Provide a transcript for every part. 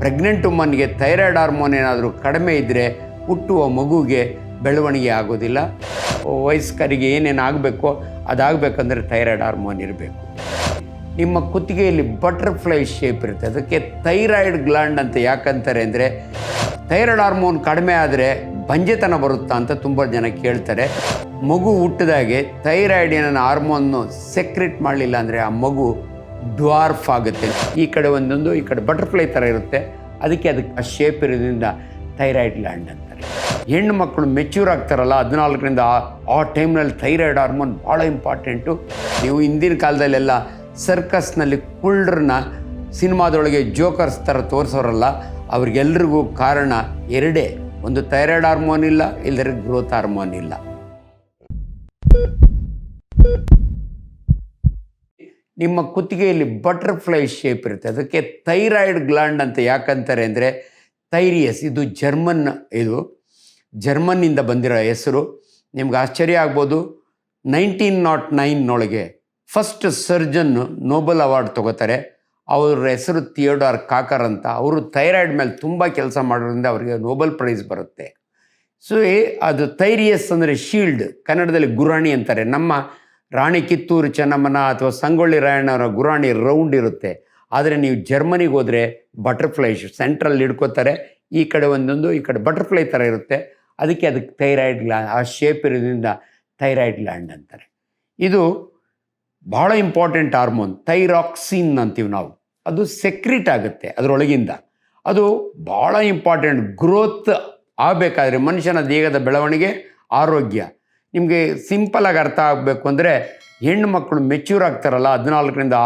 Pregnant ವುಮನ್ಗೆ thyroid hormone ಏನಾದರೂ ಕಡಿಮೆ ಇದ್ದರೆ ಹುಟ್ಟುವ ಮಗುಗೆ ಬೆಳವಣಿಗೆ ಆಗೋದಿಲ್ಲ. ವಯಸ್ಕರಿಗೆ ಏನೇನು ಆಗಬೇಕೋ ಅದಾಗಬೇಕಂದ್ರೆ ಥೈರಾಯ್ಡ್ ಹಾರ್ಮೋನ್ ಇರಬೇಕು. ನಿಮ್ಮ ಕುತ್ತಿಗೆಯಲ್ಲಿ ಬಟರ್ಫ್ಲೈ ಶೇಪ್ ಇರುತ್ತೆ, ಅದಕ್ಕೆ ಥೈರಾಯ್ಡ್ ಗ್ಲ್ಯಾಂಡ್ ಅಂತ ಯಾಕಂತಾರೆ ಅಂದರೆ ಥೈರಾಯ್ಡ್ ಹಾರ್ಮೋನ್ ಕಡಿಮೆ ಆದರೆ ಬಂಜೆತನ ಬರುತ್ತಾ ಅಂತ ತುಂಬ ಜನ ಕೇಳ್ತಾರೆ. ಮಗು ಹುಟ್ಟಿದಾಗೆ ಥೈರಾಯ್ಡಿನ ಹಾರ್ಮೋನ್ನು ಸೆಕ್ರೆಟ್ ಮಾಡಲಿಲ್ಲ ಅಂದರೆ ಆ ಮಗು ಡ್ವಾರ್ಫ್ ಆಗುತ್ತೆ. ಈ ಕಡೆ ಒಂದೊಂದು, ಈ ಕಡೆ ಬಟರ್ಫ್ಲೈ ಥರ ಇರುತ್ತೆ, ಅದಕ್ಕೆ ಆ ಶೇಪ್ ಇರೋದ್ರಿಂದ ಥೈರಾಯ್ಡ್ ಗ್ಲ್ಯಾಂಡ್ ಅಂತಾರೆ. ಹೆಣ್ಣು ಮಕ್ಕಳು ಮೆಚ್ಯೂರ್ ಆಗ್ತಾರಲ್ಲ 14ರಿಂದ ಆ ಟೈಮ್ನಲ್ಲಿ ಥೈರಾಯ್ಡ್ ಹಾರ್ಮೋನ್ ಭಾಳ ಇಂಪಾರ್ಟೆಂಟು. ನೀವು ಹಿಂದಿನ ಕಾಲದಲ್ಲೆಲ್ಲ ಸರ್ಕಸ್ನಲ್ಲಿ ಕುಳ್ಳರನ್ನ ಸಿನಿಮಾದೊಳಗೆ ಜೋಕರ್ಸ್ ಥರ ತೋರಿಸೋರಲ್ಲ, ಅವ್ರಿಗೆಲ್ರಿಗೂ ಕಾರಣ ಎರಡೇ, ಒಂದು ಥೈರಾಯ್ಡ್ ಹಾರ್ಮೋನ್ ಇಲ್ಲ, ಇಲ್ಲದ್ರೆ ಗ್ರೋತ್ ಹಾರ್ಮೋನ್ ಇಲ್ಲ. ನಿಮ್ಮ ಕುತ್ತಿಗೆಯಲ್ಲಿ ಬಟರ್ಫ್ಲೈ ಶೇಪ್ ಇರುತ್ತೆ, ಅದಕ್ಕೆ ಥೈರಾಯ್ಡ್ ಗ್ಲ್ಯಾಂಡ್ ಅಂತ ಯಾಕಂತಾರೆ ಅಂದರೆ ಥೈರಿಯಸ್, ಇದು ಜರ್ಮನ್ನಿಂದ ಬಂದಿರೋ ಹೆಸರು. ನಿಮ್ಗೆ ಆಶ್ಚರ್ಯ ಆಗ್ಬೋದು, 1909 ಫಸ್ಟ್ ಸರ್ಜನ್ ನೋಬೆಲ್ ಅವಾರ್ಡ್ ತೊಗೋತಾರೆ. ಅವ್ರ ಹೆಸರು ಥಿಯೋಡಾರ್ ಕಾಕರ್ ಅಂತ. ಅವರು ಥೈರಾಯ್ಡ್ ಮೇಲೆ ತುಂಬ ಕೆಲಸ ಮಾಡೋದ್ರಿಂದ ಅವರಿಗೆ ನೋಬೆಲ್ ಪ್ರೈಸ್ ಬರುತ್ತೆ. ಸೊ ಅದು ಥೈರಿಯಸ್ ಅಂದರೆ ಶೀಲ್ಡ್, ಕನ್ನಡದಲ್ಲಿ ಗುರಾಣಿ ಅಂತಾರೆ. ನಮ್ಮ ರಾಣಿ ಕಿತ್ತೂರು ಚೆನ್ನಮ್ಮನ ಅಥವಾ ಸಂಗೊಳ್ಳಿ ರಾಯಣ್ಣವರ ಗುರಾಣಿ ರೌಂಡ್ ಇರುತ್ತೆ, ಆದರೆ ನೀವು ಜರ್ಮನಿಗೆ ಹೋದರೆ ಬಟರ್ಫ್ಲೈ ಸೆಂಟ್ರಲ್ಲಿ ಹಿಡ್ಕೋತಾರೆ, ಈ ಕಡೆ ಒಂದೊಂದು, ಈ ಕಡೆ ಬಟರ್ಫ್ಲೈ ಥರ ಇರುತ್ತೆ, ಅದಕ್ಕೆ ಥೈರಾಯ್ಡ್ ಗ್ಲ್ಯಾಂಡ್, ಆ ಶೇಪ್ ಇರೋದ್ರಿಂದ ಥೈರಾಯ್ಡ್ ಗ್ಲ್ಯಾಂಡ್ ಅಂತಾರೆ. ಇದು ಭಾಳ ಇಂಪಾರ್ಟೆಂಟ್ ಹಾರ್ಮೋನ್, ಥೈರಾಕ್ಸಿನ್ ಅಂತೀವಿ ನಾವು. ಅದು ಸೆಕ್ರೀಟ್ ಆಗುತ್ತೆ ಅದರೊಳಗಿಂದ. ಅದು ಭಾಳ ಇಂಪಾರ್ಟೆಂಟ್. ಗ್ರೋತ್ ಆಗಬೇಕಾದ್ರೆ ಮನುಷ್ಯನ ದೇಹದ ಬೆಳವಣಿಗೆ, ಆರೋಗ್ಯ. ನಿಮಗೆ ಸಿಂಪಲಾಗಿ ಅರ್ಥ ಆಗಬೇಕು ಅಂದರೆ, ಹೆಣ್ಣು ಮಕ್ಕಳು ಮೆಚ್ಯೂರ್ ಆಗ್ತಾರಲ್ಲ 14ರಿಂದ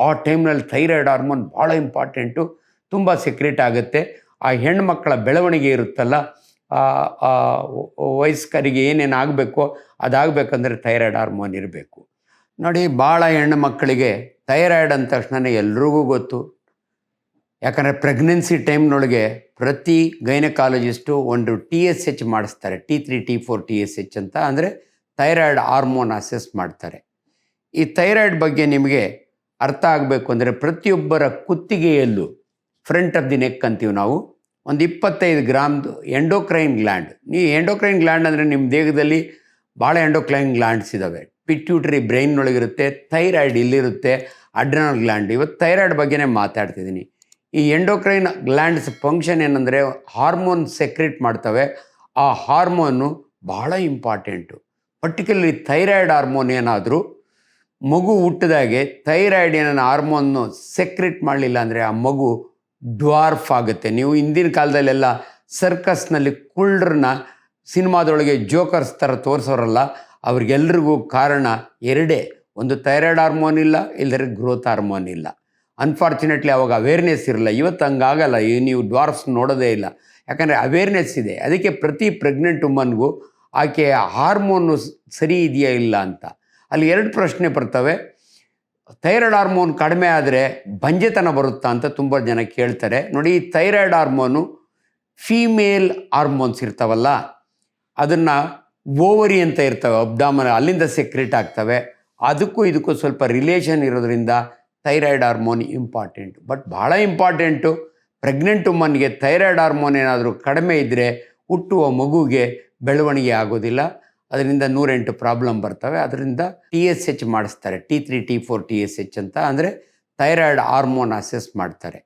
ಆ ಟೈಮ್ನಲ್ಲಿ ಥೈರಾಯ್ಡ್ ಹಾರ್ಮೋನ್ ಭಾಳ ಇಂಪಾರ್ಟೆಂಟು, ತುಂಬ ಸೆಕ್ರೀಟ್ ಆಗುತ್ತೆ. ಆ ಹೆಣ್ಣು ಮಕ್ಕಳ ಬೆಳವಣಿಗೆ ಇರುತ್ತಲ್ಲ, ವಯಸ್ಕರಿಗೆ ಏನೇನು ಆಗಬೇಕೋ ಅದಾಗಬೇಕಂದ್ರೆ ಥೈರಾಯ್ಡ್ ಹಾರ್ಮೋನ್ ಇರಬೇಕು. ನೋಡಿ, ಭಾಳ ಹೆಣ್ಣು ಮಕ್ಕಳಿಗೆ ಥೈರಾಯ್ಡ್ ಅಂದ ತಕ್ಷಣ ಎಲ್ರಿಗೂ ಗೊತ್ತು, ಯಾಕಂದರೆ ಪ್ರೆಗ್ನೆನ್ಸಿ ಟೈಮ್ನೊಳಗೆ ಪ್ರತಿ ಗೈನಕಾಲಜಿಸ್ಟು ಒಂದು TSH ಮಾಡಿಸ್ತಾರೆ, T3 T4 TSH ಅಂತ, ಅಂದರೆ ಥೈರಾಯ್ಡ್ ಹಾರ್ಮೋನ್ ಅಸೆಸ್ ಮಾಡ್ತಾರೆ. ಈ ಥೈರಾಯ್ಡ್ ಬಗ್ಗೆ ನಿಮಗೆ ಅರ್ಥ ಆಗಬೇಕು ಅಂದರೆ, ಪ್ರತಿಯೊಬ್ಬರ ಕುತ್ತಿಗೆಯಲ್ಲೂ ಫ್ರಂಟ್ ಆಫ್ ದಿ ನೆಕ್ ಅಂತೀವಿ ನಾವು, ಒಂದು 25 ಗ್ರಾಮ್ದು ಎಂಡೋಕ್ರೈನ್ ಗ್ಲ್ಯಾಂಡ್. ಎಂಡೋಕ್ರೈನ್ ಗ್ಲ್ಯಾಂಡ್ ಅಂದರೆ ನಿಮ್ಮ ದೇಹದಲ್ಲಿ ಭಾಳ ಎಂಡೋಕ್ರೈನ್ ಗ್ಲ್ಯಾಂಡ್ಸ್ ಇದ್ದಾವೆ. ಪಿಟ್ಯೂಟರಿ ಬ್ರೈನ್ನೊಳಗಿರುತ್ತೆ, ಥೈರಾಯ್ಡ್ ಇಲ್ಲಿರುತ್ತೆ, ಅಡ್ರಿನಲ್ ಗ್ಲ್ಯಾಂಡ್. ಇವತ್ತು ಥೈರಾಯ್ಡ್ ಬಗ್ಗೆನೇ ಮಾತಾಡ್ತಿದ್ದೀನಿ. ಈ ಎಂಡೋಕ್ರೈನ್ ಗ್ಲ್ಯಾಂಡ್ಸ್ ಫಂಕ್ಷನ್ ಏನಂದರೆ ಹಾರ್ಮೋನ್ ಸೆಕ್ರೆಟ್ ಮಾಡ್ತವೆ. ಆ ಹಾರ್ಮೋನು ಭಾಳ ಇಂಪಾರ್ಟೆಂಟು. ಪರ್ಟಿಕ್ಯುಲರ್ಲಿ ಥೈರಾಯ್ಡ್ ಹಾರ್ಮೋನ್ ಏನಾದರೂ ಮಗು ಹುಟ್ಟಿದಾಗೆ ಥೈರಾಯ್ಡಿನ ಹಾರ್ಮೋನ್ನು ಸೆಕ್ರೆಟ್ ಮಾಡಲಿಲ್ಲ ಅಂದರೆ ಆ ಮಗು ಡ್ವಾರ್ಫ್ ಆಗುತ್ತೆ. ನೀವು ಹಿಂದಿನ ಕಾಲದಲ್ಲೆಲ್ಲ ಸರ್ಕಸ್ನಲ್ಲಿ ಕುಳ್ಳರನ್ನ ಸಿನಿಮಾದೊಳಗೆ ಜೋಕರ್ಸ್ ಥರ ತೋರಿಸೋರಲ್ಲ, ಅವ್ರಿಗೆಲ್ರಿಗೂ ಕಾರಣ ಎರಡೇ, ಒಂದು ಥೈರಾಯ್ಡ್ ಹಾರ್ಮೋನ್ ಇಲ್ಲ, ಇಲ್ಲದ್ರೆ ಗ್ರೋತ್ ಹಾರ್ಮೋನ್ ಇಲ್ಲ. ಅನ್ಫಾರ್ಚುನೇಟ್ಲಿ ಅವಾಗ ಅವೇರ್ನೆಸ್ ಇರಲ್ಲ. ಇವತ್ತು ಹಂಗಾಗಲ್ಲ, ನೀವು ಡ್ವಾರ್ಫ್ಸ್ ನೋಡೋದೇ ಇಲ್ಲ, ಯಾಕಂದರೆ ಅವೇರ್ನೆಸ್ ಇದೆ. ಅದಕ್ಕೆ ಪ್ರತಿ ಪ್ರೆಗ್ನೆಂಟ್ ವುಮನ್ಗೂ ಆಕೆ ಹಾರ್ಮೋನು ಸರಿ ಇದೆಯಾ ಇಲ್ಲ ಅಂತ ಅಲ್ಲಿ 2 ಪ್ರಶ್ನೆ ಬರ್ತವೆ. ಥೈರಾಯ್ಡ್ ಹಾರ್ಮೋನ್ ಕಡಿಮೆ ಆದರೆ ಬಂಜೆತನ ಬರುತ್ತಾ ಅಂತ ತುಂಬ ಜನ ಕೇಳ್ತಾರೆ. ನೋಡಿ, ಈ ಥೈರಾಯ್ಡ್ ಹಾರ್ಮೋನು ಫೀಮೇಲ್ ಹಾರ್ಮೋನ್ಸ್ ಇರ್ತಾವಲ್ಲ, ಅದನ್ನು ಓವರಿ ಅಂತ ಇರ್ತವೆ, ಅಬ್ಡಾಮನ್, ಅಲ್ಲಿಂದ ಸೆಕ್ರೆಟ್ ಆಗ್ತವೆ. ಅದಕ್ಕೂ ಇದಕ್ಕೂ ಸ್ವಲ್ಪ ರಿಲೇಷನ್ ಇರೋದ್ರಿಂದ ಥೈರಾಯ್ಡ್ ಹಾರ್ಮೋನ್ ಇಂಪಾರ್ಟೆಂಟು. ಬಟ್ ಭಾಳ ಇಂಪಾರ್ಟೆಂಟು, ಪ್ರೆಗ್ನೆಂಟ್ ವುಮನ್ಗೆ ಥೈರಾಯ್ಡ್ ಹಾರ್ಮೋನ್ ಏನಾದರೂ ಕಡಿಮೆ ಇದ್ದರೆ ಹುಟ್ಟುವ ಮಗುಗೆ ಬೆಳವಣಿಗೆ ಆಗೋದಿಲ್ಲ. ಅದರಿಂದ 108 ಪ್ರಾಬ್ಲಮ್ ಬರ್ತವೆ. ಅದರಿಂದ TSH ಮಾಡಿಸ್ತಾರೆ, T3 T4 TSH ಅಂತ, ಅಂದರೆ ಥೈರಾಯ್ಡ್ ಹಾರ್ಮೋನ್ ಅಸೆಸ್ ಮಾಡ್ತಾರೆ.